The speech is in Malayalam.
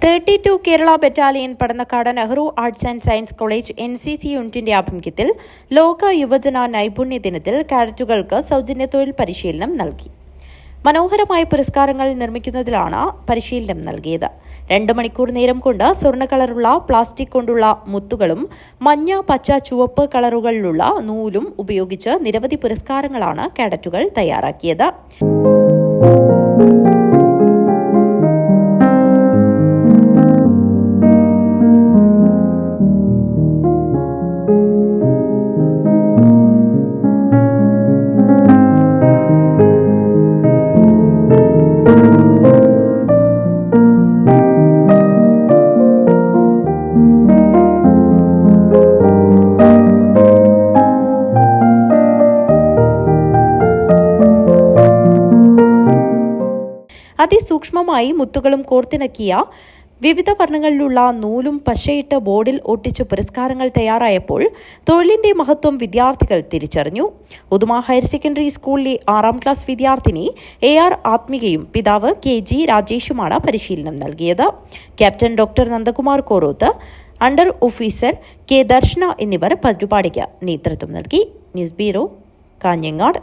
32 Kerala battalion Padannakkad Nehru arts and science college NCC യൂണിറ്റിന്റെ ആഭിമുഖ്യത്തിൽ ലോക യുവജന നൈപുണ്യ ദിനത്തിൽ കാഡറ്റുകൾക്ക് സൗജന്യ തൊഴിൽ പരിശീലനം നൽകി. മനോഹരമായ പുരസ്കാരങ്ങൾ നിർമ്മിക്കുന്നതിലാണ് പരിശീലനം നൽകിയത്. 2 മണിക്കൂർ നേരം കൊണ്ട് സ്വർണ്ണ കളറുള്ള പ്ലാസ്റ്റിക് കൊണ്ടുള്ള മുത്തുകളും മഞ്ഞ, പച്ച, ചുവപ്പ് കളറുകളിലുള്ള നൂലും ഉപയോഗിച്ച് നിരവധി പുരസ്കാരങ്ങളാണ് കാഡറ്റുകൾ തയ്യാറാക്കിയത്. അതിസൂക്ഷ്മമായി മുത്തുകളും കോർത്തിണക്കിയ വിവിധ വർണ്ണങ്ങളിലുള്ള നൂലും പശയിട്ട് ബോർഡിൽ ഒട്ടിച്ച് പുരസ്കാരങ്ങൾ തയ്യാറായപ്പോൾ തൊഴിലിന്റെ മഹത്വം വിദ്യാർത്ഥികൾ തിരിച്ചറിഞ്ഞു. ഉദുമ ഹയർ സെക്കൻഡറി സ്കൂളിലെ 6ാം ക്ലാസ് വിദ്യാർത്ഥിനി AR ആത്മികയും പിതാവ് KG രാജേഷുമാണ് പരിശീലനം നൽകിയത്. Captain doctor Nandakumar Koroth, under officer K ദർശന എന്നിവർ പരിപാടിക്ക് നേതൃത്വം നൽകി. News bureau, Kanhangad.